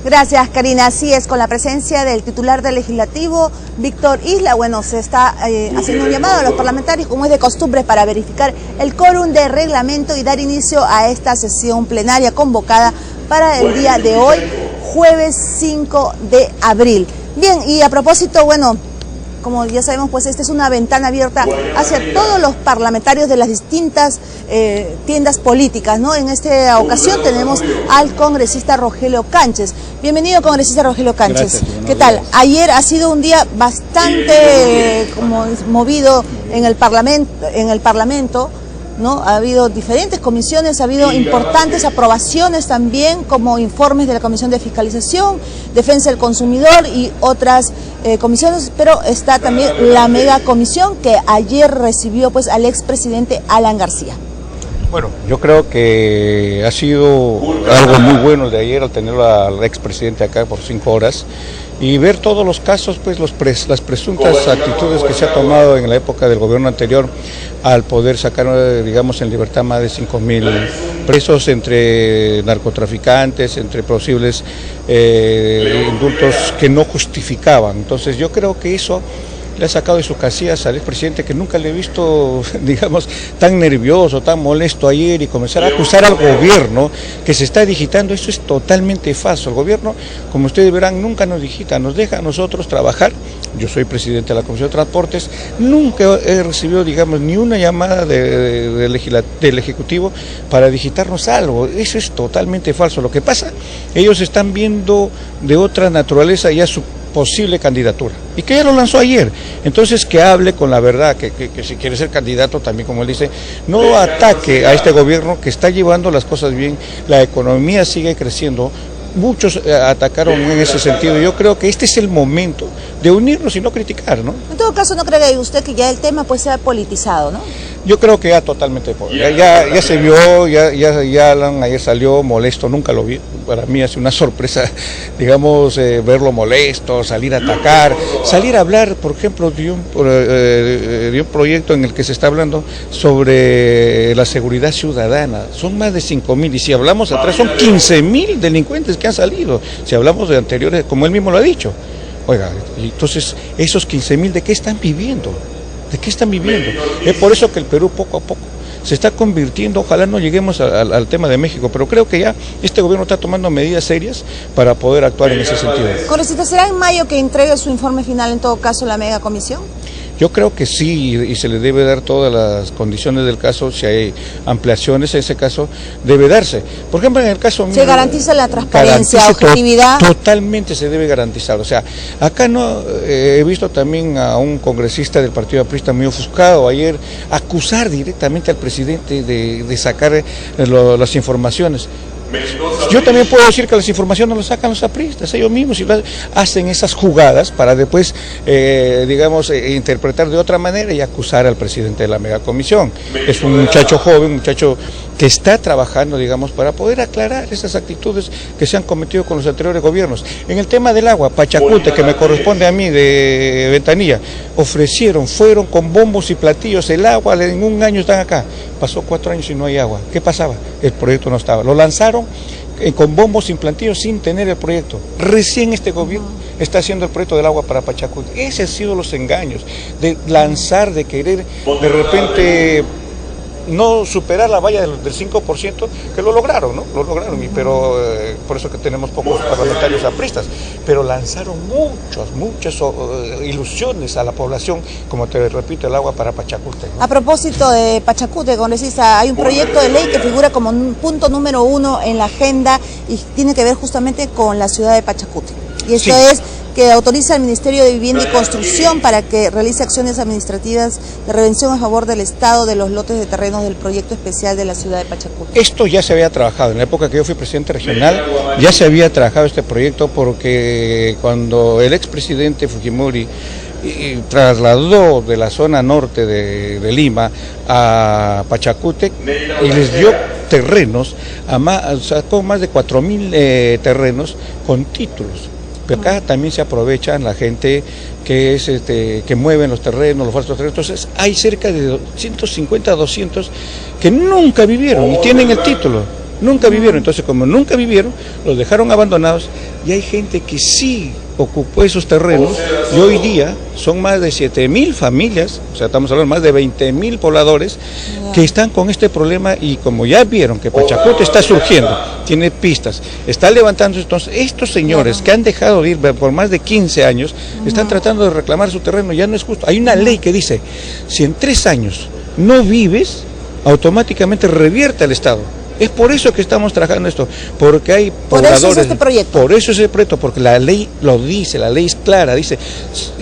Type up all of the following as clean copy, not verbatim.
Gracias, Karina. Así es, con la presencia del titular del Legislativo, Víctor Isla, bueno, se está haciendo un llamado a los parlamentarios, como es de costumbre, para verificar el quórum de reglamento y dar inicio a esta sesión plenaria convocada para el día de hoy, jueves 5 de abril. Bien, y a propósito, bueno, como ya sabemos, pues esta es una ventana abierta hacia todos los parlamentarios de las distintas tiendas políticas, ¿no? En esta ocasión tenemos al congresista Rogelio Cánchez. Bienvenido, congresista Rogelio Cánchez. Gracias, ¿Qué tal? Ayer ha sido un día bastante movido en el Parlamento, ¿no? Ha habido diferentes comisiones, ha habido importantes aprobaciones también, como informes de la Comisión de Fiscalización, Defensa del Consumidor y otras comisiones, pero está también la mega comisión que ayer recibió pues al expresidente Alan García. Bueno, yo creo que ha sido algo muy bueno el de ayer al tener al expresidente acá por 5 horas y ver todos los casos, pues las presuntas actitudes que se ha tomado en la época del gobierno anterior al poder sacar, digamos, en libertad más de 5.000 presos entre narcotraficantes, entre posibles indultos que no justificaban. Entonces yo creo que eso le ha sacado de sus casillas al expresidente, que nunca le he visto, digamos, tan nervioso, tan molesto ayer, y comenzar a acusar al gobierno que se está digitando. Eso es totalmente falso. El gobierno, como ustedes verán, nunca nos digita, nos deja a nosotros trabajar. Yo soy presidente de la Comisión de Transportes, nunca he recibido, digamos, ni una llamada del Ejecutivo para digitarnos algo. Eso es totalmente falso. Lo que pasa, ellos están viendo de otra naturaleza ya su posible candidatura, y que ya lo lanzó ayer. Entonces que hable con la verdad, que si quiere ser candidato también, como él dice, no ataque a este gobierno que está llevando las cosas bien, la economía sigue creciendo. Muchos atacaron en ese sentido. Yo creo que este es el momento de unirnos y no criticar, ¿no? En todo caso, ¿no cree usted que ya el tema pues sea politizado, no? Yo creo que ya totalmente, ya se vio, ya Alan ayer salió molesto, nunca lo vi. Para mí hace una sorpresa, digamos, verlo molesto, salir a atacar, salir a hablar, por ejemplo, de un proyecto en el que se está hablando sobre la seguridad ciudadana. Son más de 5.000, y si hablamos atrás son 15.000 delincuentes que han salido, si hablamos de anteriores, como él mismo lo ha dicho. Oiga, entonces, esos 15.000, ¿de qué están viviendo? ¿De qué están viviendo? Es por eso que el Perú poco a poco se está convirtiendo, ojalá no lleguemos al tema de México, pero creo que ya este gobierno está tomando medidas serias para poder actuar en ese sentido. Congresista, ¿será en mayo que entregue su informe final, en todo caso, la mega comisión? Yo creo que sí, y se le debe dar todas las condiciones del caso. Si hay ampliaciones en ese caso, debe darse. Por ejemplo, en el caso mío, ¿se garantiza la transparencia, objetividad? Totalmente se debe garantizar. O sea, acá no he visto también a un congresista del Partido Aprista muy ofuscado ayer acusar directamente al presidente de sacar las informaciones. Yo también puedo decir que las informaciones las sacan los apristas, ellos mismos, y hacen esas jugadas para después, digamos, interpretar de otra manera y acusar al presidente de la megacomisión. Es un muchacho joven, un muchacho que está trabajando, digamos, para poder aclarar esas actitudes que se han cometido con los anteriores gobiernos. En el tema del agua, Pachacute, que me corresponde a mí de Ventanilla, fueron con bombos y platillos el agua, en un año están acá. Pasó 4 años y no hay agua. ¿Qué pasaba? El proyecto no estaba. Lo lanzaron con bombos y platillos sin tener el proyecto. Recién este gobierno está haciendo el proyecto del agua para Pachacute. Ese han sido los engaños, de lanzar, de querer de repente no superar la valla del 5%, que lo lograron, ¿no? Lo lograron, pero por eso que tenemos pocos parlamentarios apristas, pero lanzaron muchas ilusiones a la población, como te repito, el agua para Pachacute, ¿no? A propósito de Pachacute, congresista, hay un proyecto de ley que figura como punto número 1 en la agenda y tiene que ver justamente con la ciudad de Pachacute. Y esto es que autoriza al Ministerio de Vivienda y Construcción para que realice acciones administrativas de revención a favor del Estado de los lotes de terrenos del proyecto especial de la ciudad de Pachacute. Esto ya se había trabajado, en la época que yo fui presidente regional, ya se había trabajado este proyecto, porque cuando el expresidente Fujimori trasladó de la zona norte de Lima a Pachacute y les dio terrenos, sacó más de 4.000 terrenos con títulos. Pero acá también se aprovechan la gente que es que mueven los terrenos, los falsos terrenos. Entonces hay cerca de 150, 200 que nunca vivieron y tienen el título. Nunca vivieron, entonces como nunca vivieron, los dejaron abandonados y hay gente que sí ocupó esos terrenos y hoy día son más de 7.000 familias, o sea, estamos hablando de más de 20.000 pobladores que están con este problema y como ya vieron que Pachacute está surgiendo, tiene pistas, está levantándose, entonces estos señores que han dejado de ir por más de 15 años, están tratando de reclamar su terreno, ya no es justo. Hay una ley que dice, si en 3 años no vives, automáticamente revierte al Estado. Es por eso que estamos trabajando esto, porque hay pobladores. Por eso es este proyecto. Por eso es el proyecto, porque la ley lo dice, la ley es clara, dice,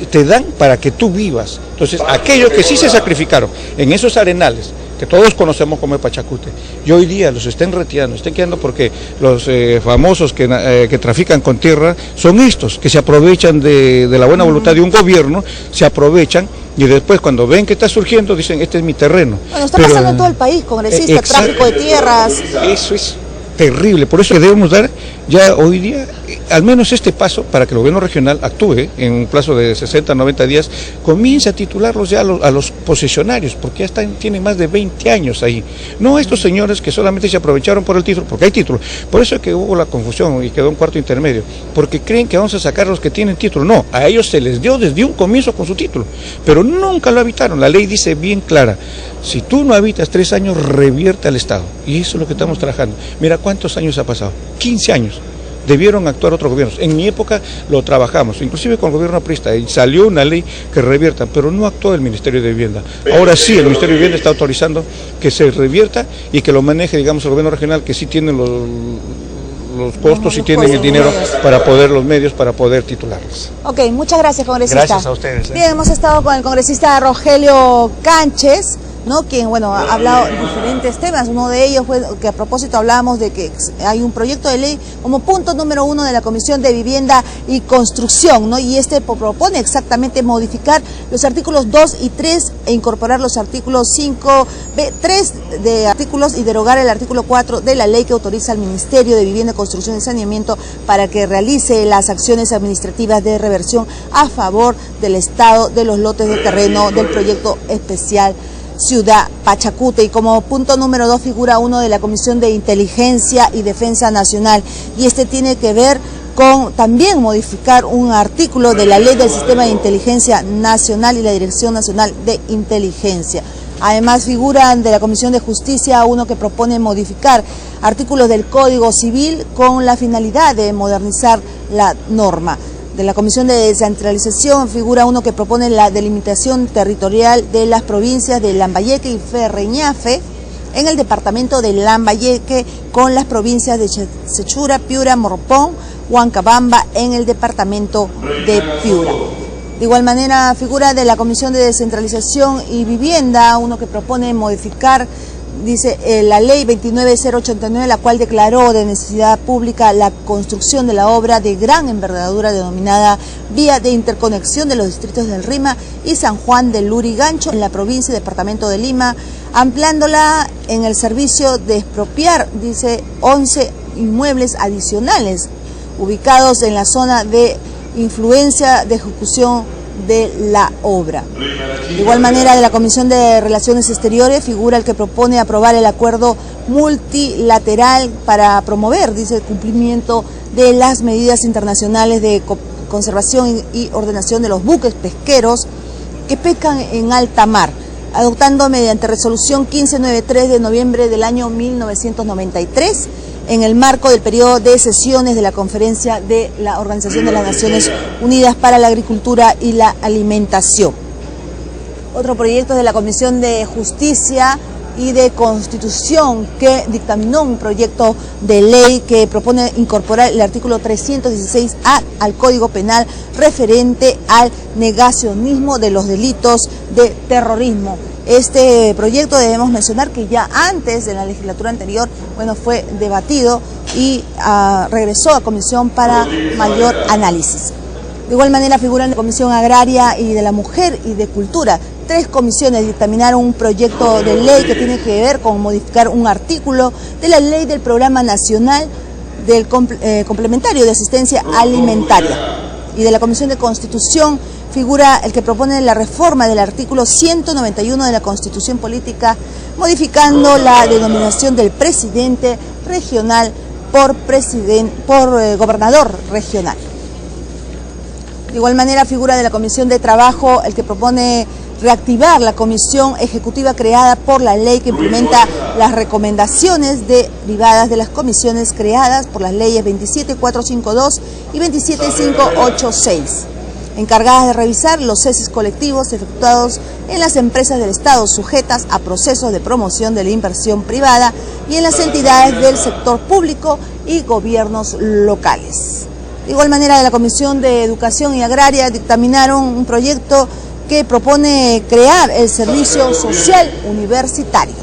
te dan para que tú vivas. Entonces, aquellos que sí se sacrificaron en esos arenales, que todos conocemos como el Pachacute, y hoy día los estén retirando, estén quedando porque los famosos que trafican con tierra son estos, que se aprovechan de la buena voluntad de un gobierno, se aprovechan, y después cuando ven que está surgiendo dicen, este es mi terreno. Bueno, está pasando en todo el país, congresista, tráfico de tierras. Eso es terrible, por eso que debemos dar ya hoy día al menos este paso para que el gobierno regional actúe en un plazo de 60, 90 días, comience a titularlos ya a los posesionarios, porque ya tienen más de 20 años ahí. No estos señores que solamente se aprovecharon por el título, porque hay título. Por eso es que hubo la confusión y quedó un cuarto intermedio, porque creen que vamos a sacar a los que tienen título. No, a ellos se les dio desde un comienzo con su título, pero nunca lo habitaron. La ley dice bien clara, si tú no habitas 3 años, revierte al Estado. Y eso es lo que estamos trabajando. Mira cuántos años ha pasado, 15 años. Debieron actuar otros gobiernos. En mi época lo trabajamos, inclusive con el gobierno aprista, y salió una ley que revierta, pero no actuó el Ministerio de Vivienda. Ahora sí, el Ministerio de Vivienda está autorizando que se revierta y que lo maneje, digamos, el gobierno regional, que sí tiene los costos y tienen el dinero para poder, los medios para poder titularlos. Ok, muchas gracias, congresista. Gracias a ustedes. Bien, hemos estado con el congresista Rogelio Canches, ¿no? Quien, bueno, ha hablado de diferentes temas. Uno de ellos fue que a propósito hablábamos de que hay un proyecto de ley como punto número 1 de la Comisión de Vivienda y Construcción, ¿no? Y este propone exactamente modificar los artículos 2 y 3 e incorporar los artículos 5, 3 de artículos y derogar el artículo 4 de la ley que autoriza al Ministerio de Vivienda, Construcción y Saneamiento para que realice las acciones administrativas de reversión a favor del Estado de los lotes de terreno del proyecto especial Ciudad Pachacute. Y como punto número 2 figura uno de la Comisión de Inteligencia y Defensa Nacional, y este tiene que ver con también modificar un artículo de la Ley del Sistema de Inteligencia Nacional y la Dirección Nacional de Inteligencia. Además figuran de la Comisión de Justicia uno que propone modificar artículos del Código Civil con la finalidad de modernizar la norma. De la Comisión de Descentralización figura uno que propone la delimitación territorial de las provincias de Lambayeque y Ferreñafe en el departamento de Lambayeque con las provincias de Sechura, Piura, Morropón, Huancabamba en el departamento de Piura. De igual manera figura de la Comisión de Descentralización y Vivienda uno que propone modificar, dice, la ley 29089, la cual declaró de necesidad pública la construcción de la obra de gran envergadura denominada Vía de Interconexión de los distritos del Rima y San Juan del Lurigancho en la provincia y departamento de Lima, ampliándola en el servicio de expropiar, dice, 11 inmuebles adicionales ubicados en la zona de influencia de ejecución de la obra. De igual manera, de la Comisión de Relaciones Exteriores figura el que propone aprobar el acuerdo multilateral para promover, dice, el cumplimiento de las medidas internacionales de conservación y ordenación de los buques pesqueros que pescan en alta mar, adoptando mediante resolución 1593 de noviembre del año 1993, en el marco del periodo de sesiones de la Conferencia de la Organización de las Naciones Unidas para la Agricultura y la Alimentación. Otro proyecto es de la Comisión de Justicia y de Constitución, que dictaminó un proyecto de ley que propone incorporar el artículo 316A al Código Penal referente al negacionismo de los delitos de terrorismo. Este proyecto debemos mencionar que ya antes, en la legislatura anterior, bueno, fue debatido y regresó a comisión para mayor análisis. De igual manera figuran la Comisión Agraria y de la Mujer y de Cultura. 3 comisiones dictaminaron un proyecto de ley que tiene que ver con modificar un artículo de la Ley del Programa Nacional del Complementario de Asistencia Alimentaria. Y de la Comisión de Constitución figura el que propone la reforma del artículo 191 de la Constitución Política, modificando la denominación del presidente regional por gobernador regional. De igual manera figura de la Comisión de Trabajo el que propone reactivar la comisión ejecutiva creada por la ley que implementa las recomendaciones derivadas de las comisiones creadas por las leyes 27452 y 27586, encargadas de revisar los ceses colectivos efectuados en las empresas del Estado sujetas a procesos de promoción de la inversión privada y en las entidades del sector público y gobiernos locales. De igual manera, de la Comisión de Educación y Agraria dictaminaron un proyecto que propone crear el Servicio Social Universitario.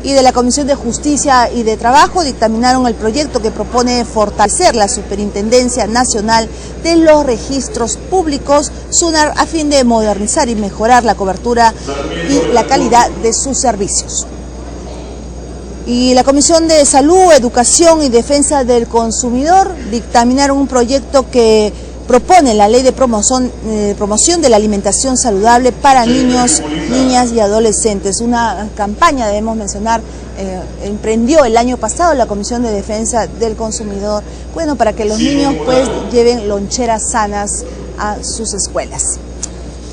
Y de la Comisión de Justicia y de Trabajo dictaminaron el proyecto que propone fortalecer la Superintendencia Nacional de los Registros Públicos, SUNAR, a fin de modernizar y mejorar la cobertura y la calidad de sus servicios. Y la Comisión de Salud, Educación y Defensa del Consumidor dictaminaron un proyecto que propone la ley de promoción de la alimentación saludable para niños, niñas y adolescentes. Una campaña, debemos mencionar, emprendió el año pasado la Comisión de Defensa del Consumidor, bueno, para que los niños pues lleven loncheras sanas a sus escuelas.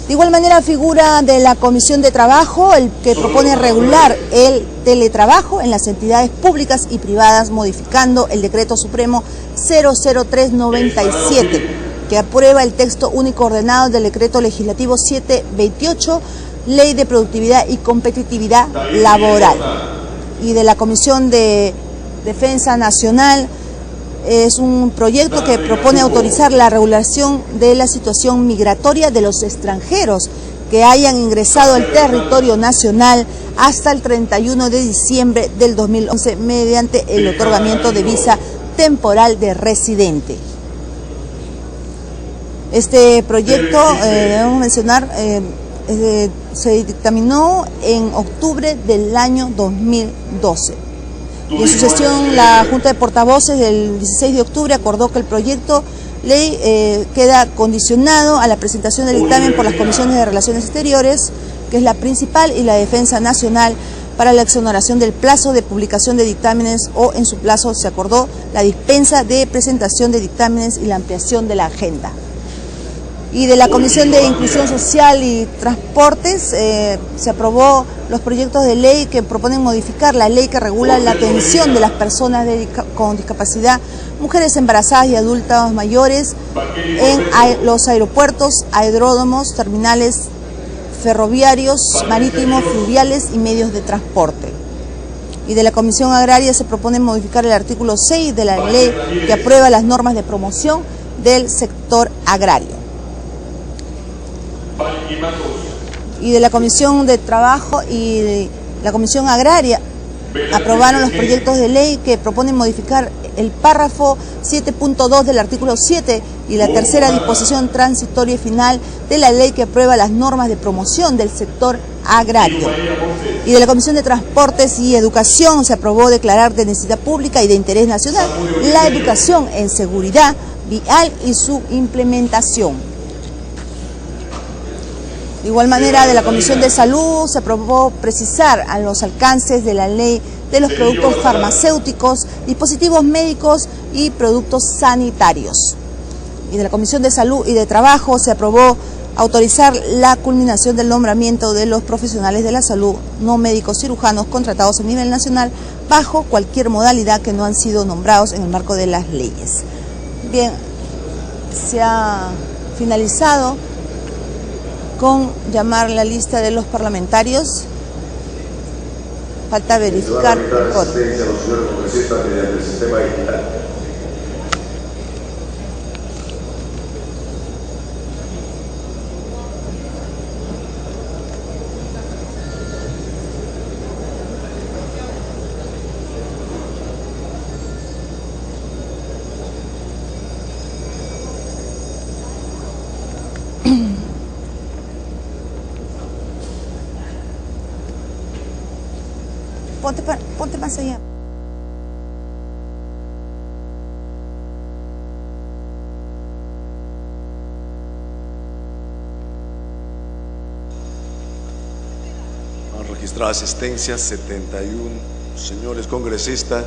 De igual manera figura de la Comisión de Trabajo el que propone regular el teletrabajo en las entidades públicas y privadas, modificando el Decreto Supremo 00397, que aprueba el texto único ordenado del Decreto Legislativo 728, Ley de Productividad y Competitividad Laboral. Y de la Comisión de Defensa Nacional es un proyecto que propone autorizar la regulación de la situación migratoria de los extranjeros que hayan ingresado al territorio nacional hasta el 31 de diciembre del 2011 mediante el otorgamiento de visa temporal de residente. Este proyecto, debemos mencionar, se dictaminó en octubre del año 2012. Y en su sesión, la Junta de Portavoces del 16 de octubre acordó que el proyecto ley queda condicionado a la presentación del dictamen por las Comisiones de Relaciones Exteriores, que es la principal, y la Defensa Nacional, para la exoneración del plazo de publicación de dictámenes, o en su plazo se acordó la dispensa de presentación de dictámenes y la ampliación de la agenda. Y de la Comisión de Inclusión Social y Transportes se aprobó los proyectos de ley que proponen modificar la ley que regula la atención de las personas con discapacidad, mujeres embarazadas y adultos mayores en los aeropuertos, aeródromos, terminales ferroviarios, marítimos, fluviales y medios de transporte. Y de la Comisión Agraria se propone modificar el artículo 6 de la ley que aprueba las normas de promoción del sector agrario. Y de la Comisión de Trabajo y la Comisión Agraria aprobaron los proyectos de ley que proponen modificar el párrafo 7.2 del artículo 7 y la tercera disposición transitoria y final de la ley que aprueba las normas de promoción del sector agrario. Y de la Comisión de Transportes y Educación se aprobó declarar de necesidad pública y de interés nacional la educación en seguridad vial y su implementación. De igual manera, de la Comisión de Salud se aprobó precisar a los alcances de la ley de los productos farmacéuticos, dispositivos médicos y productos sanitarios. Y de la Comisión de Salud y de Trabajo se aprobó autorizar la culminación del nombramiento de los profesionales de la salud no médicos cirujanos contratados a nivel nacional bajo cualquier modalidad que no han sido nombrados en el marco de las leyes. Bien, se ha finalizado con llamar la lista de los parlamentarios. Falta verificar el código. Ponte más allá. Han registrado asistencia 71 Señores congresistas,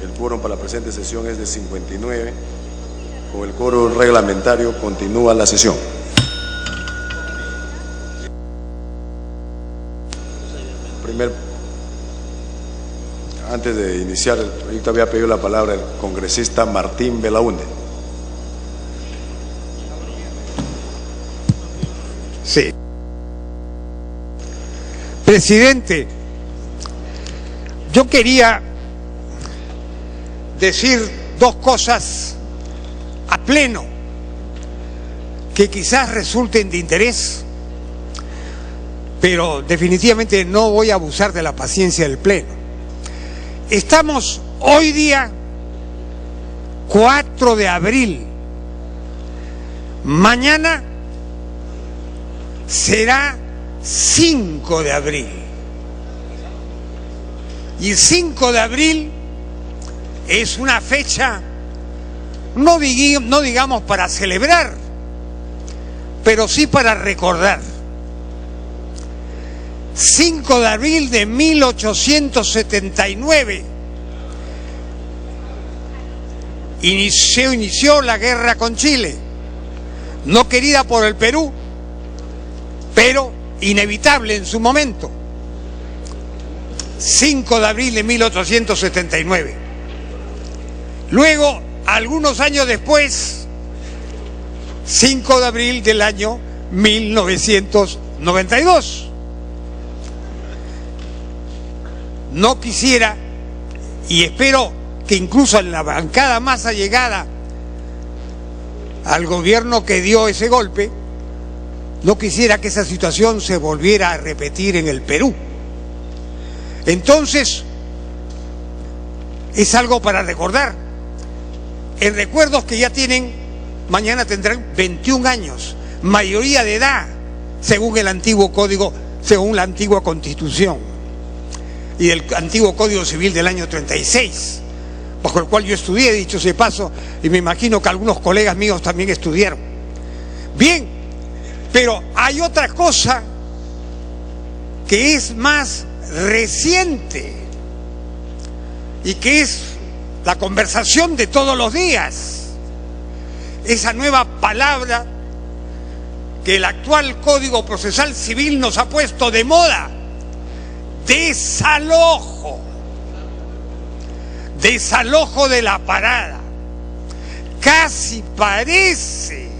el quórum para la presente sesión es de 59. Con el quórum reglamentario continúa la sesión. Antes de iniciar el proyecto había pedido la palabra el congresista Martín Belaúnde. Sí. Presidente, yo quería decir dos cosas a pleno que quizás resulten de interés, pero definitivamente no voy a abusar de la paciencia del pleno. Estamos hoy día 4 de abril. Mañana será 5 de abril. Y el 5 de abril es una fecha, no digamos para celebrar, pero sí para recordar. 5 de abril de 1879 inició la guerra con Chile, no querida por el Perú, pero inevitable en su momento. 5 de abril de 1879. Luego, algunos años después, 5 de abril del año 1992. No quisiera, y espero que incluso en la bancada más allegada al gobierno que dio ese golpe, no quisiera que esa situación se volviera a repetir en el Perú. Entonces, es algo para recordar. En recuerdos que ya tienen, mañana tendrán 21 años, mayoría de edad, según el antiguo código, según la antigua Constitución y el antiguo Código Civil del año 36, bajo el cual yo estudié, dicho sea de paso, y me imagino que algunos colegas míos también estudiaron. Bien, pero hay otra cosa que es más reciente y que es la conversación de todos los días, esa nueva palabra que el actual Código Procesal Civil nos ha puesto de moda: desalojo. Desalojo de la parada. Casi parece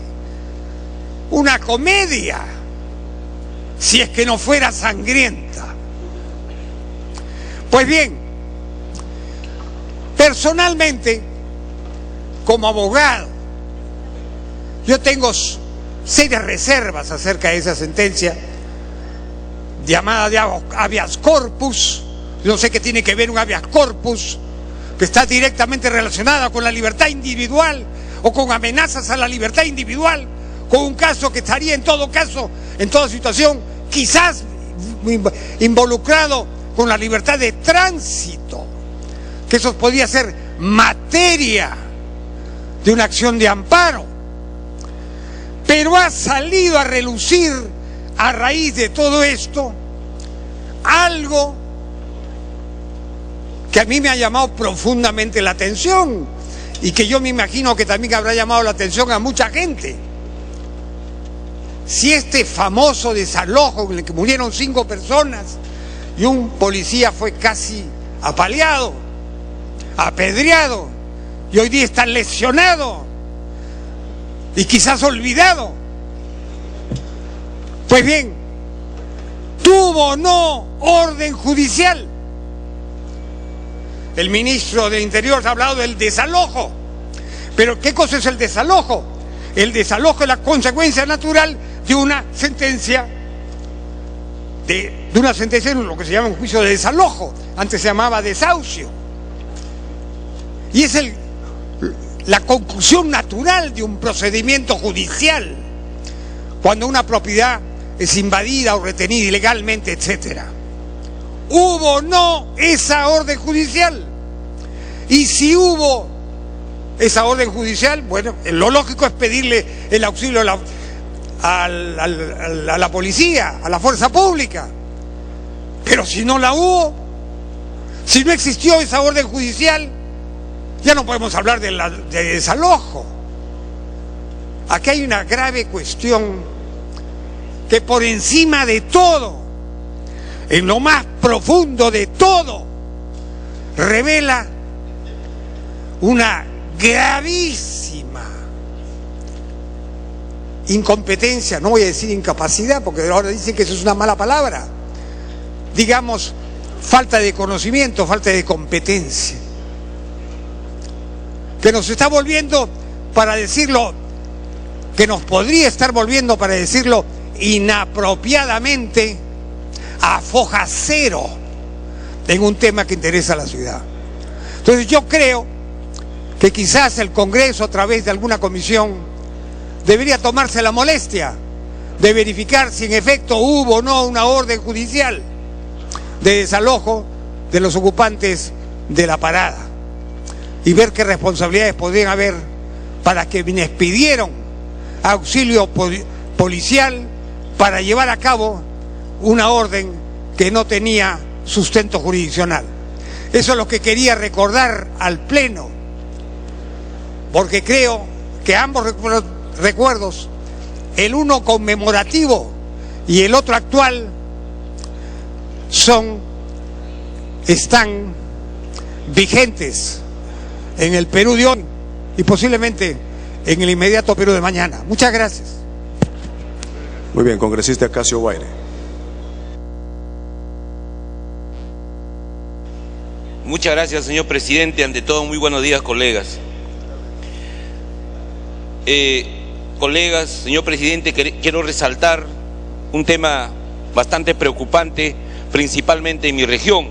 una comedia, si es que no fuera sangrienta. Pues bien, personalmente, como abogado, yo tengo serias reservas acerca de esa sentencia llamada de habeas corpus. No sé qué tiene que ver un habeas corpus, que está directamente relacionada con la libertad individual o con amenazas a la libertad individual, con un caso que estaría en todo caso, en toda situación, quizás involucrado con la libertad de tránsito, que eso podría ser materia de una acción de amparo. Pero ha salido a relucir, a raíz de todo esto, algo que a mí me ha llamado profundamente la atención y que yo me imagino que también habrá llamado la atención a mucha gente. Si este famoso desalojo en el que murieron 5 personas y un policía fue casi apaleado, apedreado, y hoy día está lesionado y quizás olvidado, pues bien, ¿tuvo o no orden judicial? El ministro del Interior ha hablado del desalojo. Pero ¿qué cosa es el desalojo? El desalojo es la consecuencia natural de una sentencia, de una sentencia en lo que se llama un juicio de desalojo. Antes se llamaba desahucio. Y es la conclusión natural de un procedimiento judicial, cuando una propiedad es invadida o retenida ilegalmente, etcétera. ¿Hubo o no esa orden judicial? Y si hubo esa orden judicial, bueno, lo lógico es pedirle el auxilio a la policía, a la fuerza pública. Pero si no la hubo, Si no existió esa orden judicial, ya no podemos hablar de desalojo. Aquí hay una grave cuestión que por encima de todo, en lo más profundo de todo, revela una gravísima incompetencia, no voy a decir incapacidad, porque ahora dicen que eso es una mala palabra, digamos, falta de conocimiento, falta de competencia, que nos está volviendo, para decirlo, que nos podría estar volviendo, para decirlo inapropiadamente, a foja cero en un tema que interesa a la ciudad. Entonces yo creo que quizás el Congreso, a través de alguna comisión, debería tomarse la molestia de verificar si en efecto hubo o no una orden judicial de desalojo de los ocupantes de la parada y ver qué responsabilidades podrían haber para que quienes pidieron auxilio policial para llevar a cabo una orden que no tenía sustento jurisdiccional. Eso es lo que quería recordar al Pleno, porque creo que ambos recuerdos, el uno conmemorativo y el otro actual, están vigentes en el Perú de hoy y posiblemente en el inmediato Perú de mañana. Muchas gracias. Muy bien, congresista Casio Guaire. Muchas gracias, señor presidente. Ante todo, muy buenos días, colegas. Colegas, señor presidente, quiero resaltar un tema bastante preocupante, principalmente en mi región.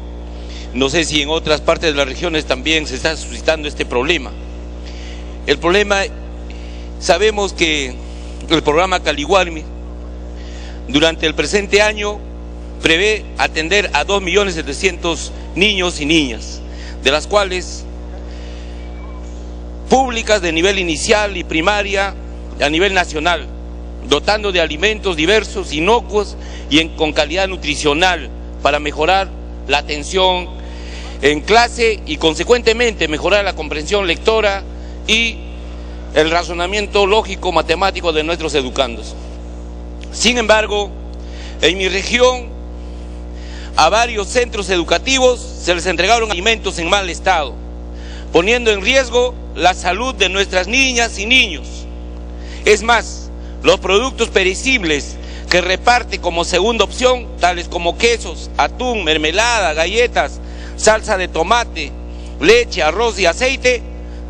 No sé si en otras partes de las regiones también se está suscitando este problema. El problema, sabemos que el programa Caliguarmi durante el presente año prevé atender a 2.700.000 niños y niñas, de las cuales públicas de nivel inicial y primaria a nivel nacional, dotando de alimentos diversos, inocuos y con calidad nutricional para mejorar la atención en clase y consecuentemente mejorar la comprensión lectora y el razonamiento lógico matemático de nuestros educandos. Sin embargo, en mi región a varios centros educativos se les entregaron alimentos en mal estado, poniendo en riesgo la salud de nuestras niñas y niños. Es más, los productos perecibles que reparte como segunda opción, tales como quesos, atún, mermelada, galletas, salsa de tomate, leche, arroz y aceite,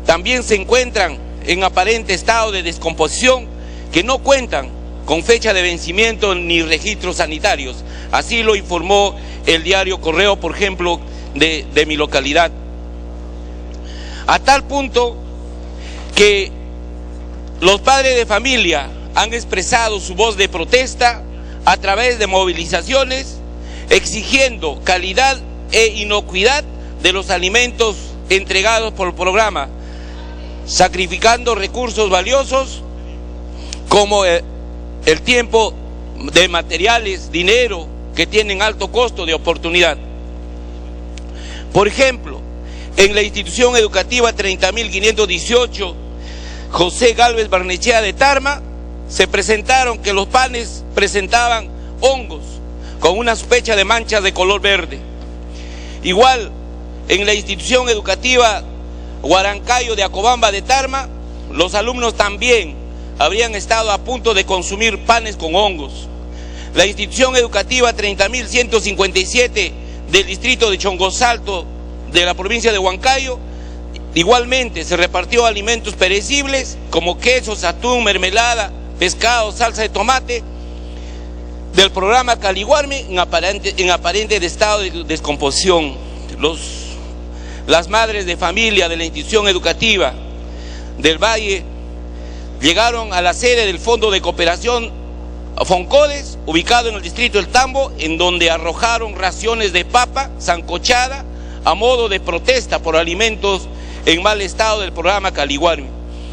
también se encuentran en aparente estado de descomposición, que no cuentan con fecha de vencimiento ni registros sanitarios. Así lo informó el diario Correo, por ejemplo, de mi localidad. A tal punto que los padres de familia han expresado su voz de protesta a través de movilizaciones, exigiendo calidad e inocuidad de los alimentos entregados por el programa, sacrificando recursos valiosos como el tiempo de materiales, dinero, que tienen alto costo de oportunidad. Por ejemplo, en la institución educativa 30.518 José Gálvez Barnechea de Tarma, se presentaron que los panes presentaban hongos con una sospecha de manchas de color verde. Igual, en la institución educativa Huarancayo de Acobamba de Tarma, los alumnos también habrían estado a punto de consumir panes con hongos. La institución educativa 30.157 del distrito de Chongosalto de la provincia de Huancayo, igualmente se repartió alimentos perecibles como quesos, atún, mermelada, pescado, salsa de tomate del programa Caliguarmi en aparente estado de descomposición. Las madres de familia de la institución educativa del Valle llegaron a la sede del Fondo de Cooperación Foncodes, ubicado en el distrito del Tambo, en donde arrojaron raciones de papa sancochada a modo de protesta por alimentos en mal estado del programa Caliguarmi.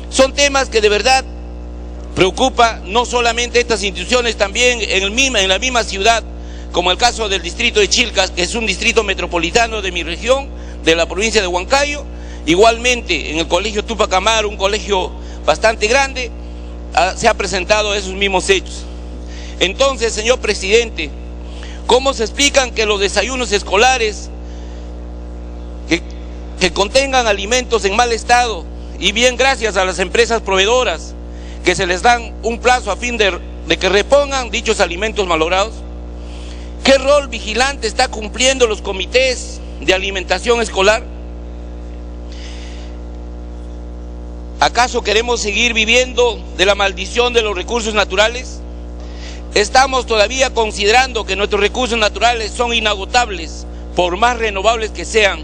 Son temas que de verdad preocupa no solamente estas instituciones, también en la misma ciudad como el caso del distrito de Chilcas, que es un distrito metropolitano de mi región, de la provincia de Huancayo. Igualmente, en el colegio Tupac Amaru, un colegio bastante grande, se ha presentado esos mismos hechos. Entonces, señor presidente, ¿cómo se explican que los desayunos escolares que contengan alimentos en mal estado, y bien gracias a las empresas proveedoras que se les dan un plazo a fin de que repongan dichos alimentos malogrados? ¿Qué rol vigilante está cumpliendo los comités de alimentación escolar? ¿Acaso queremos seguir viviendo de la maldición de los recursos naturales? ¿Estamos todavía considerando que nuestros recursos naturales son inagotables, por más renovables que sean?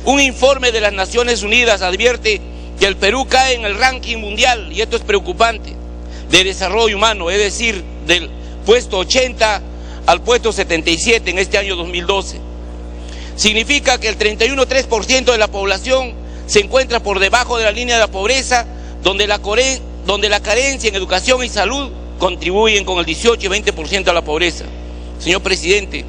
Un informe de las Naciones Unidas advierte que el Perú cae en el ranking mundial, y esto es preocupante, de desarrollo humano, es decir, del puesto 80 al puesto 77 en este año 2012. Significa que el 31,3% de la población se encuentra por debajo de la línea de la pobreza, donde la carencia en educación y salud contribuyen con el 18 y 20% a la pobreza. Señor presidente,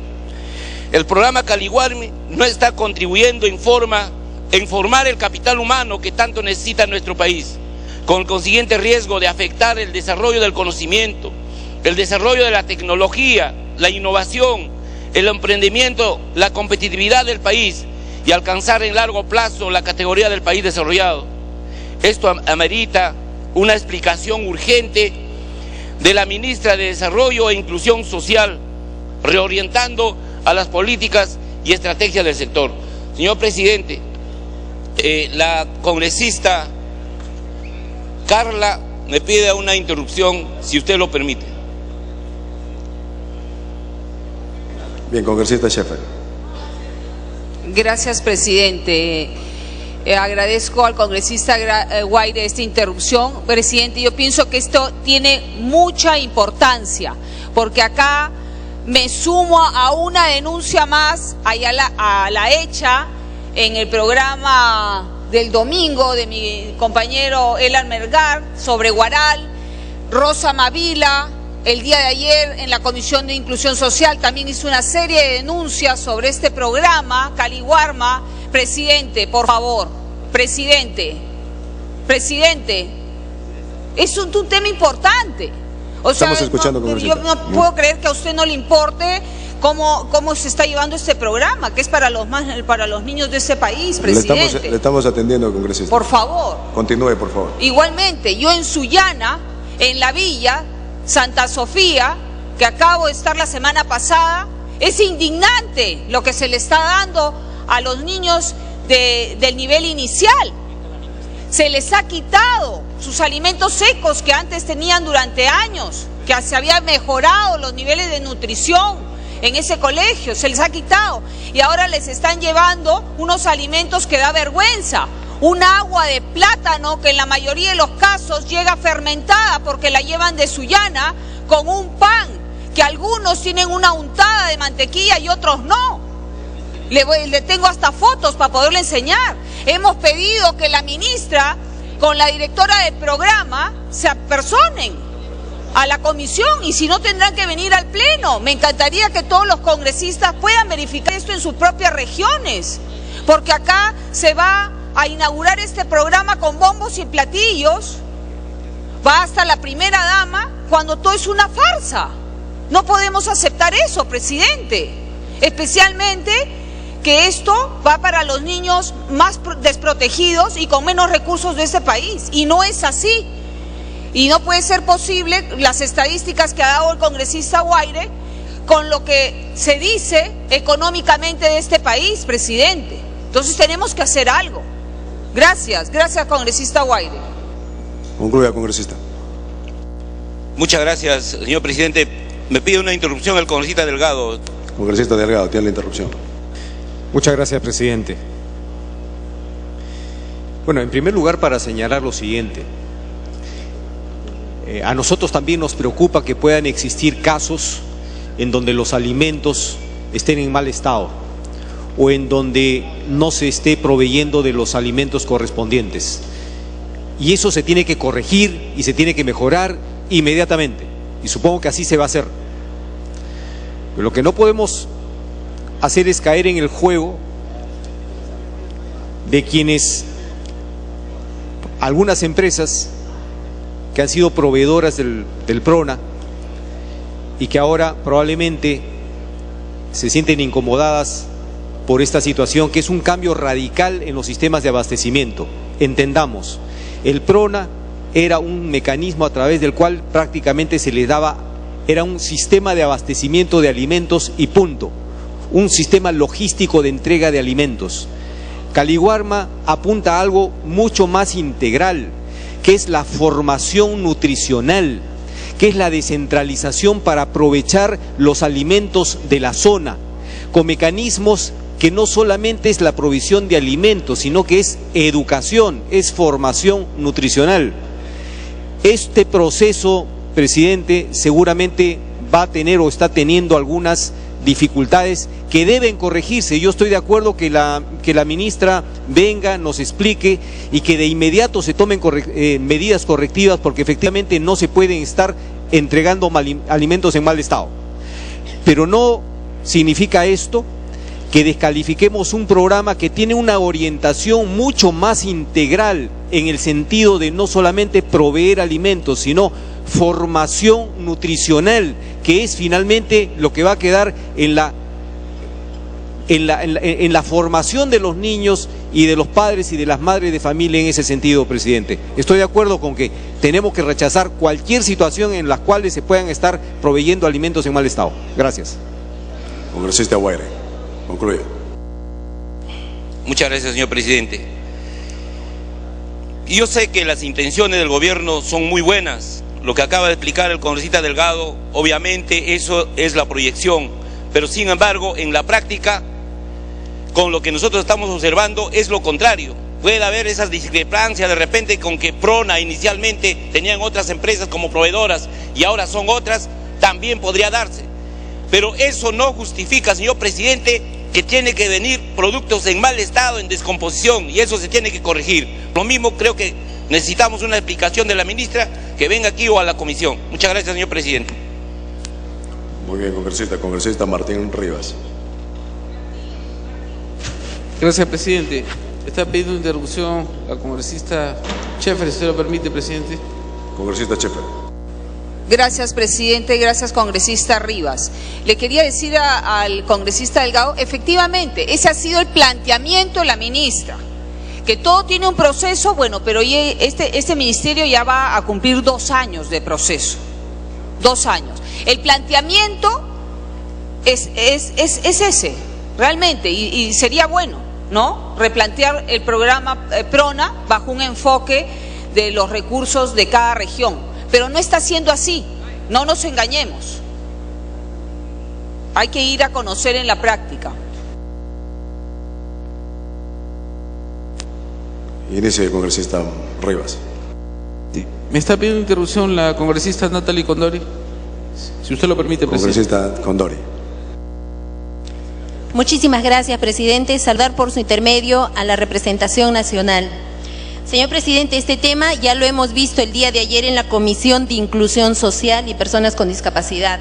el programa Caliguarme no está contribuyendo en formar el capital humano que tanto necesita nuestro país, con el consiguiente riesgo de afectar el desarrollo del conocimiento, el desarrollo de la tecnología, la innovación, el emprendimiento, la competitividad del país, y alcanzar en largo plazo la categoría del país desarrollado. Esto amerita una explicación urgente de la ministra de Desarrollo e Inclusión Social, reorientando a las políticas y estrategias del sector. Señor presidente, la congresista Carla me pide una interrupción, si usted lo permite. Bien, congresista Scheffer. Gracias, presidente. Agradezco al congresista Guaire esta interrupción. Presidente, yo pienso que esto tiene mucha importancia, porque acá me sumo a una denuncia más a la hecha en el programa del domingo de mi compañero Elan Melgar sobre Huaral, Rosa Mavila. El día de ayer en la Comisión de Inclusión Social también hizo una serie de denuncias sobre este programa, Caliguarma. Presidente, por favor, presidente, es un tema importante. O Estamos sea, escuchando, congresista. yo no puedo creer que a usted no le importe cómo se está llevando este programa, que es para los niños de este país, presidente. Le estamos atendiendo, congresista. Por favor. Continúe, por favor. Igualmente, yo en Sullana, en la villa Santa Sofía, que acabo de estar la semana pasada, es indignante lo que se le está dando a los niños del nivel inicial. Se les ha quitado sus alimentos secos que antes tenían durante años, que se habían mejorado los niveles de nutrición en ese colegio, se les ha quitado, y ahora les están llevando unos alimentos que da vergüenza. Un agua de plátano que en la mayoría de los casos llega fermentada porque la llevan de Sullana, con un pan que algunos tienen una untada de mantequilla y otros no. Le tengo hasta fotos para poderle enseñar. Hemos pedido que la ministra con la directora del programa se apersonen a la comisión, y si no tendrán que venir al pleno. Me encantaría que todos los congresistas puedan verificar esto en sus propias regiones, porque acá se va a inaugurar este programa con bombos y platillos, va hasta la primera dama, cuando todo es una farsa. No podemos aceptar eso, presidente, especialmente que esto va para los niños más desprotegidos y con menos recursos de este país, y no es así. Y no puede ser posible las estadísticas que ha dado el congresista Guaire con lo que se dice económicamente de este país, presidente. Entonces tenemos que hacer algo. Gracias, congresista Guaire. Concluya, congresista. Muchas gracias, señor presidente. Me pide una interrupción el congresista Delgado. Congresista Delgado, tiene la interrupción. Muchas gracias, presidente. Bueno, en primer lugar, para señalar lo siguiente. A nosotros también nos preocupa que puedan existir casos en donde los alimentos estén en mal estado o en donde no se esté proveyendo de los alimentos correspondientes. Y eso se tiene que corregir y se tiene que mejorar inmediatamente. Y supongo que así se va a hacer. Pero lo que no podemos hacer es caer en el juego de quienes, algunas empresas que han sido proveedoras del PRONA y que ahora probablemente se sienten incomodadas por esta situación, que es un cambio radical en los sistemas de abastecimiento. Entendamos, el PRONA era un mecanismo a través del cual prácticamente se le daba, era un sistema de abastecimiento de alimentos y punto, un sistema logístico de entrega de alimentos. Caliwarma apunta a algo mucho más integral, que es la formación nutricional, que es la descentralización para aprovechar los alimentos de la zona, con mecanismos que no solamente es la provisión de alimentos, sino que es educación, es formación nutricional. Este proceso, presidente, seguramente va a tener o está teniendo algunas dificultades que deben corregirse. Yo estoy de acuerdo que la ministra venga, nos explique y que de inmediato se tomen medidas correctivas, porque efectivamente no se pueden estar entregando alimentos en mal estado. Pero no significa esto que descalifiquemos un programa que tiene una orientación mucho más integral en el sentido de no solamente proveer alimentos, sino formación nutricional, que es finalmente lo que va a quedar en la formación de los niños y de los padres y de las madres de familia en ese sentido, presidente. Estoy de acuerdo con que tenemos que rechazar cualquier situación en la cual se puedan estar proveyendo alimentos en mal estado. Gracias. Congresista Guaire, concluye. Muchas gracias, señor presidente. Yo sé que las intenciones del gobierno son muy buenas. Lo que acaba de explicar el congresista Delgado, obviamente eso es la proyección, pero sin embargo en la práctica, con lo que nosotros estamos observando, es lo contrario. Puede haber esas discrepancias de repente con que PRONA inicialmente tenían otras empresas como proveedoras y ahora son otras, también podría darse. Pero eso no justifica, señor presidente, que tiene que venir productos en mal estado, en descomposición, y eso se tiene que corregir. Lo mismo creo que necesitamos una explicación de la ministra, que venga aquí o a la comisión. Muchas gracias, señor presidente. Muy bien, congresista Martín Rivas. Gracias, presidente. Está pidiendo interrupción la congresista Scheffer, si usted lo permite, presidente. Congresista Scheffer. Gracias, presidente. Gracias, congresista Rivas. Le quería decir al congresista Delgado, efectivamente, ese ha sido el planteamiento de la ministra, que todo tiene un proceso, bueno, pero este ministerio ya va a cumplir 2 años de proceso. 2 años. El planteamiento es ese, realmente, y sería bueno, ¿no?, replantear el programa PRONA bajo un enfoque de los recursos de cada región. Pero no está siendo así, no nos engañemos. Hay que ir a conocer en la práctica. Inicie, congresista Rivas. Sí. Me está pidiendo interrupción la congresista Natalie Condori, si usted lo permite, presidente. Congresista Condori. Muchísimas gracias, presidente. Saludar por su intermedio a la representación nacional. Señor presidente, este tema ya lo hemos visto el día de ayer en la Comisión de Inclusión Social y Personas con Discapacidad.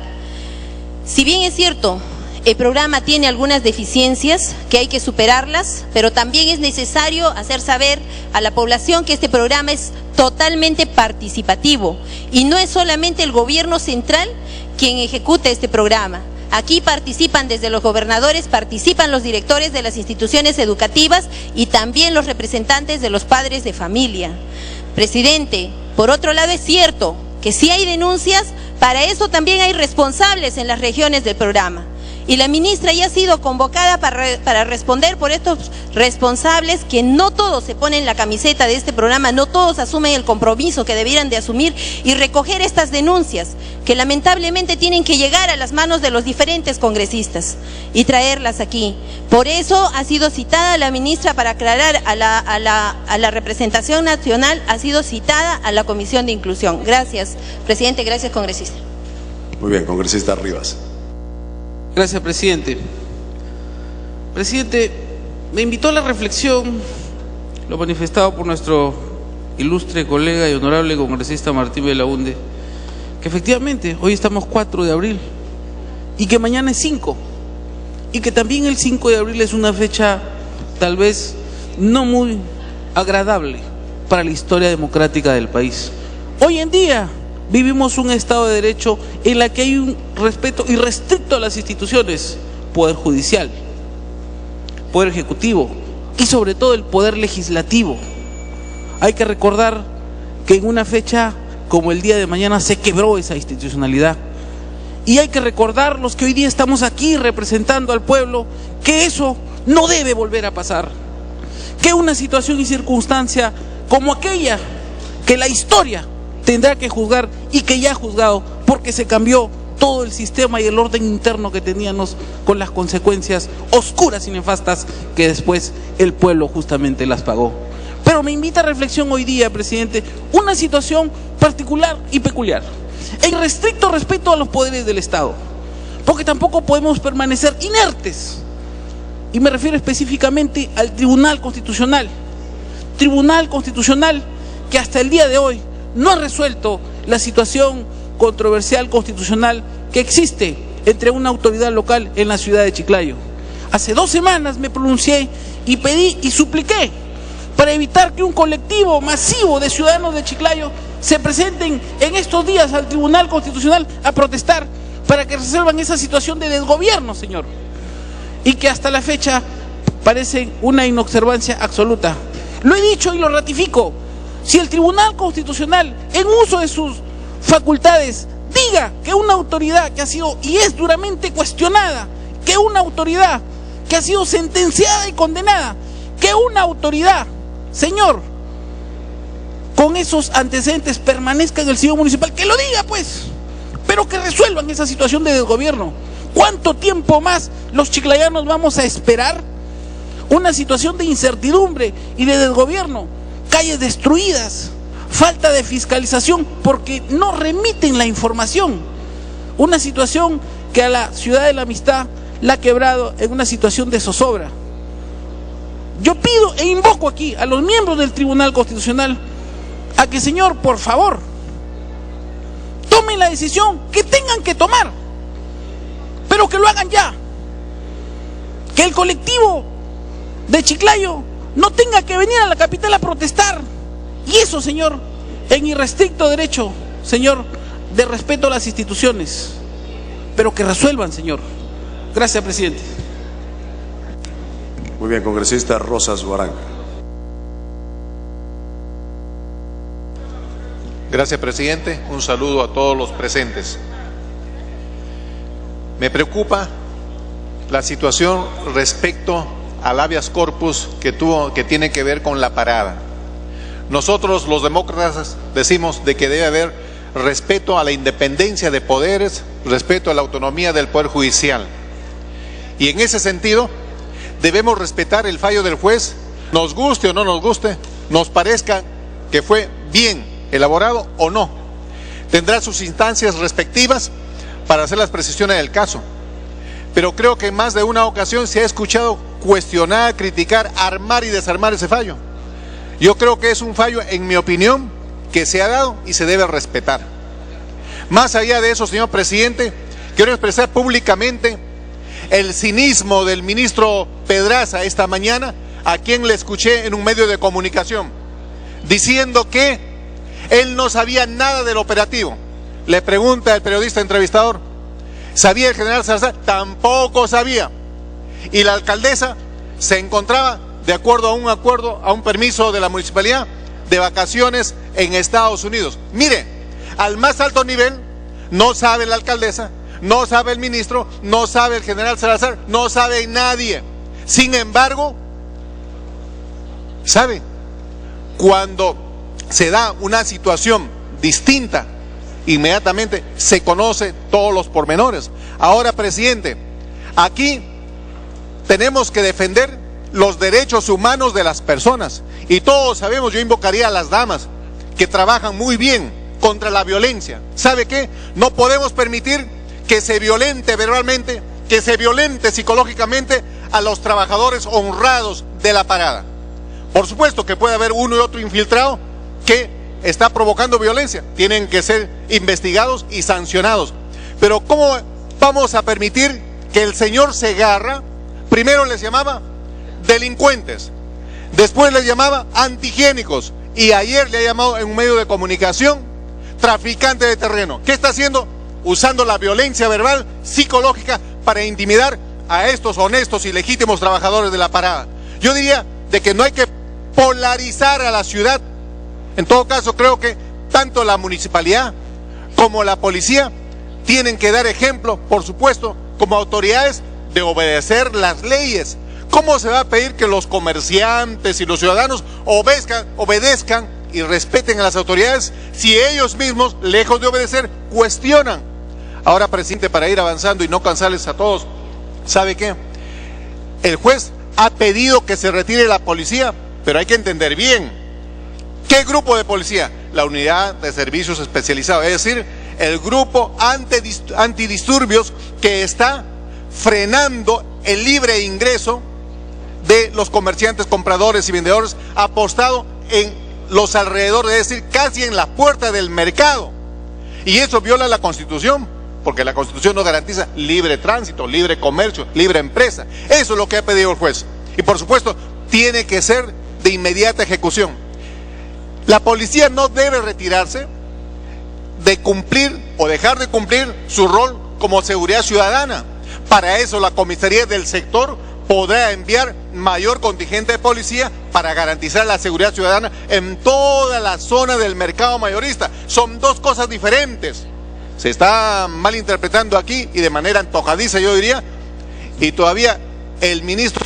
Si bien es cierto, el programa tiene algunas deficiencias que hay que superarlas, pero también es necesario hacer saber a la población que este programa es totalmente participativo y no es solamente el gobierno central quien ejecuta este programa. Aquí participan desde los gobernadores, participan los directores de las instituciones educativas y también los representantes de los padres de familia. Presidente, por otro lado es cierto que si hay denuncias, para eso también hay responsables en las regiones del programa. Y la ministra ya ha sido convocada para responder por estos responsables, que no todos se ponen la camiseta de este programa, no todos asumen el compromiso que debieran de asumir y recoger estas denuncias, que lamentablemente tienen que llegar a las manos de los diferentes congresistas y traerlas aquí. Por eso ha sido citada la ministra para aclarar a la representación nacional, ha sido citada a la Comisión de Inclusión. Gracias, presidente, gracias, congresista. Muy bien, congresista Rivas. Gracias, presidente. Presidente, me invitó a la reflexión lo manifestado por nuestro ilustre colega y honorable congresista Martín Belaunde, que efectivamente hoy estamos 4 de abril y que mañana es 5, y que también el 5 de abril es una fecha tal vez no muy agradable para la historia democrática del país. Hoy en día vivimos un Estado de Derecho en la que hay un respeto irrestricto a las instituciones, Poder Judicial, Poder Ejecutivo y sobre todo el Poder Legislativo. Hay que recordar que en una fecha como el día de mañana se quebró esa institucionalidad. Y hay que recordar, los que hoy día estamos aquí representando al pueblo, que eso no debe volver a pasar. Que una situación y circunstancia como aquella que la historia tendrá que juzgar y que ya ha juzgado, porque se cambió todo el sistema y el orden interno que teníamos, con las consecuencias oscuras y nefastas que después el pueblo justamente las pagó. Pero me invita a reflexión hoy día, presidente, una situación particular y peculiar. El irrestricto respeto a los poderes del Estado, porque tampoco podemos permanecer inertes. Y me refiero específicamente al Tribunal Constitucional que hasta el día de hoy no ha resuelto la situación controversial constitucional que existe entre una autoridad local en la ciudad de Chiclayo. Hace 2 semanas me pronuncié y pedí y supliqué para evitar que un colectivo masivo de ciudadanos de Chiclayo se presenten en estos días al Tribunal Constitucional a protestar para que resuelvan esa situación de desgobierno, señor, y que hasta la fecha parece una inobservancia absoluta. Lo he dicho y lo ratifico: si el Tribunal Constitucional, en uso de sus facultades, diga que una autoridad que ha sido y es duramente cuestionada, que una autoridad que ha sido sentenciada y condenada, que una autoridad, señor, con esos antecedentes permanezca en el sillón municipal, que lo diga pues, pero que resuelvan esa situación de desgobierno. ¿Cuánto tiempo más los chiclayanos vamos a esperar una situación de incertidumbre y de desgobierno? Calles destruidas, falta de fiscalización porque no remiten la información. Una situación que a la ciudad de la amistad la ha quebrado en una situación de zozobra. Yo pido e invoco aquí a los miembros del Tribunal Constitucional a que, señor, por favor, tomen la decisión que tengan que tomar, pero que lo hagan ya. Que el colectivo de Chiclayo no tenga que venir a la capital a protestar. Y eso, señor, en irrestricto derecho, señor, de respeto a las instituciones. Pero que resuelvan, señor. Gracias, presidente. Muy bien, congresista Rosas Guaranca. Gracias, presidente. Un saludo a todos los presentes. Me preocupa la situación respecto al habeas corpus que tiene que ver con la parada. Nosotros los demócratas decimos de que debe haber respeto a la independencia de poderes, respeto a la autonomía del Poder Judicial. Y en ese sentido debemos respetar el fallo del juez, nos guste o no nos guste, nos parezca que fue bien elaborado o no. Tendrá sus instancias respectivas para hacer las precisiones del caso. Pero creo que en más de una ocasión se ha escuchado cuestionar, criticar, armar y desarmar ese fallo. Yo creo que es un fallo, en mi opinión, que se ha dado y se debe respetar. Más allá de eso, señor presidente, quiero expresar públicamente el cinismo del ministro Pedraza esta mañana, a quien le escuché en un medio de comunicación, diciendo que él no sabía nada del operativo. Le pregunta el periodista entrevistador: ¿sabía el general Salazar? Tampoco sabía. Y la alcaldesa se encontraba, de acuerdo a un permiso de la municipalidad, de vacaciones en Estados Unidos. Mire, al más alto nivel no sabe la alcaldesa, no sabe el ministro, no sabe el general Salazar, no sabe nadie. Sin embargo, ¿sabe? Cuando se da una situación distinta, inmediatamente se conoce todos los pormenores. Ahora, presidente, aquí tenemos que defender los derechos humanos de las personas, y todos sabemos, yo invocaría a las damas que trabajan muy bien contra la violencia. ¿Sabe qué? No podemos permitir que se violente verbalmente, que se violente psicológicamente a los trabajadores honrados de la parada. Por supuesto que puede haber uno y otro infiltrado que está provocando violencia, tienen que ser investigados y sancionados. Pero ¿cómo vamos a permitir que el señor Segarra primero les llamaba delincuentes, después les llamaba antihigiénicos y ayer le ha llamado en un medio de comunicación traficante de terreno? ¿Qué está haciendo? Usando la violencia verbal, psicológica, para intimidar a estos honestos y legítimos trabajadores de la parada. Yo diría de que no hay que polarizar a la ciudad. En todo caso, creo que tanto la municipalidad como la policía tienen que dar ejemplo, por supuesto, como autoridades, de obedecer las leyes. ¿Cómo se va a pedir que los comerciantes y los ciudadanos obedezcan y respeten a las autoridades si ellos mismos, lejos de obedecer, cuestionan? Ahora, presidente, para ir avanzando y no cansarles a todos, ¿sabe qué? El juez ha pedido que se retire la policía, pero hay que entender bien. ¿Qué grupo de policía? La unidad de servicios especializados, es decir, el grupo antidisturbios que está frenando el libre ingreso de los comerciantes, compradores y vendedores, apostado en los alrededores, es decir, casi en la puerta del mercado. Y eso viola la Constitución, porque la Constitución no garantiza libre tránsito, libre comercio, libre empresa. Eso es lo que ha pedido el juez. Y por supuesto, tiene que ser de inmediata ejecución. La policía no debe retirarse de cumplir o dejar de cumplir su rol como seguridad ciudadana. Para eso la comisaría del sector podrá enviar mayor contingente de policía para garantizar la seguridad ciudadana en toda la zona del mercado mayorista. Son dos cosas diferentes. Se está malinterpretando aquí y de manera antojadiza, yo diría, y todavía el ministro